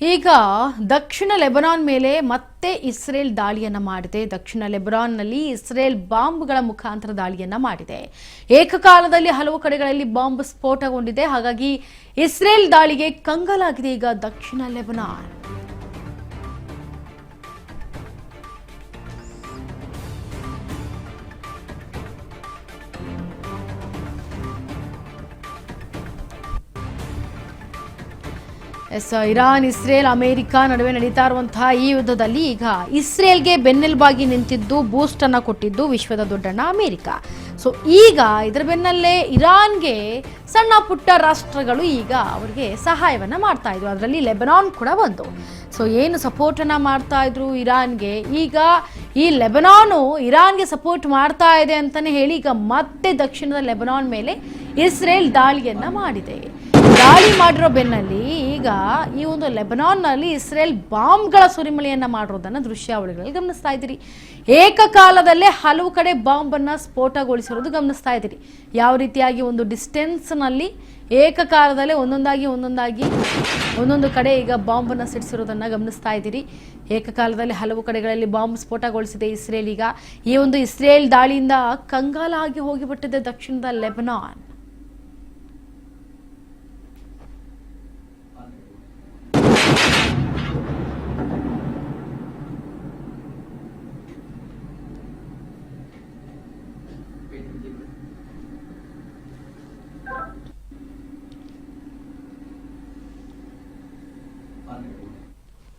ಈಗ ದಕ್ಷಿಣ ಲೆಬನಾನ್ ಮೇಲೆ ಮತ್ತೆ ಇಸ್ರೇಲ್ ದಾಳಿಯನ್ನ ಮಾಡಿದೆ. ದಕ್ಷಿಣ ಲೆಬನಾನ್ನಲ್ಲಿ ಇಸ್ರೇಲ್ ಬಾಂಬ್ಗಳ ಮುಖಾಂತರ ದಾಳಿಯನ್ನ ಮಾಡಿದೆ. ಏಕಕಾಲದಲ್ಲಿ ಹಲವು ಕಡೆಗಳಲ್ಲಿ ಬಾಂಬ್ ಸ್ಫೋಟಗೊಂಡಿದೆ. ಹಾಗಾಗಿ ಇಸ್ರೇಲ್ ದಾಳಿಗೆ ಕಂಗಾಲಾಗಿದೆ ಈಗ ದಕ್ಷಿಣ ಲೆಬನಾನ್. ಇರಾನ್, ಇಸ್ರೇಲ್, ಅಮೆರಿಕ ನಡುವೆ ನಡೀತಾ ಇರುವಂತಹ ಈ ಯುದ್ಧದಲ್ಲಿ ಈಗ ಇಸ್ರೇಲ್ಗೆ ಬೆನ್ನೆಲುಬಾಗಿ ನಿಂತಿದ್ದು, ಬೂಸ್ಟ್ ಅನ್ನ ಕೊಟ್ಟಿದ್ದು ವಿಶ್ವದ ದೊಡ್ಡಣ್ಣ ಅಮೆರಿಕ. ಸೊ ಈಗ ಇದರ ಬೆನ್ನಲ್ಲೇ ಇರಾನ್ಗೆ ಸಣ್ಣ ಪುಟ್ಟ ರಾಷ್ಟ್ರಗಳು ಈಗ ಅವರಿಗೆ ಸಹಾಯವನ್ನ ಮಾಡ್ತಾ ಇದ್ರು. ಅದರಲ್ಲಿ ಲೆಬನಾನ್ ಕೂಡ ಒಂದು. ಸೊ ಏನು ಸಪೋರ್ಟ್ ಅನ್ನ ಮಾಡ್ತಾ ಇದ್ರು ಇರಾನ್ಗೆ, ಈಗ ಈ ಲೆಬನಾನು ಇರಾನ್ಗೆ ಸಪೋರ್ಟ್ ಮಾಡ್ತಾ ಇದೆ ಅಂತಾನೆ ಹೇಳಿ ಈಗ ಮತ್ತೆ ದಕ್ಷಿಣದ ಲೆಬನಾನ್ ಮೇಲೆ ಇಸ್ರೇಲ್ ದಾಳಿಯನ್ನ ಮಾಡಿದೆ. ದಾಳಿ ಮಾಡಿರೋ ಬೆನ್ನಲ್ಲಿ ಈಗ ಈ ಒಂದು ಲೆಬನಾನ್ನಲ್ಲಿ ಇಸ್ರೇಲ್ ಬಾಂಬ್ಗಳ ಸುರಿಮಳೆಯನ್ನ ಮಾಡಿರೋದನ್ನ ದೃಶ್ಯಾವಳಿಗಳಲ್ಲಿ ಗಮನಿಸ್ತಾ ಇದ್ದೀರಿ. ಏಕಕಾಲದಲ್ಲೇ ಹಲವು ಕಡೆ ಬಾಂಬನ್ನು ಸ್ಫೋಟಗೊಳಿಸಿರೋದು ಗಮನಿಸ್ತಾ ಇದ್ದೀರಿ. ಯಾವ ರೀತಿಯಾಗಿ ಒಂದು ಡಿಸ್ಟೆನ್ಸ್ನಲ್ಲಿ ಏಕಕಾಲದಲ್ಲೇ ಒಂದೊಂದು ಕಡೆ ಈಗ ಬಾಂಬನ್ನು ಸಿಡಿಸಿರೋದನ್ನ ಗಮನಿಸ್ತಾ ಇದ್ದೀರಿ. ಏಕಕಾಲದಲ್ಲಿ ಹಲವು ಕಡೆಗಳಲ್ಲಿ ಬಾಂಬ್ ಸ್ಫೋಟಗೊಳಿಸಿದೆ ಇಸ್ರೇಲ್. ಈಗ ಈ ಒಂದು ಇಸ್ರೇಲ್ ದಾಳಿಯಿಂದ ಕಂಗಾಲಾಗಿ ಹೋಗಿಬಿಟ್ಟಿದೆ ದಕ್ಷಿಣದ ಲೆಬನಾನ್.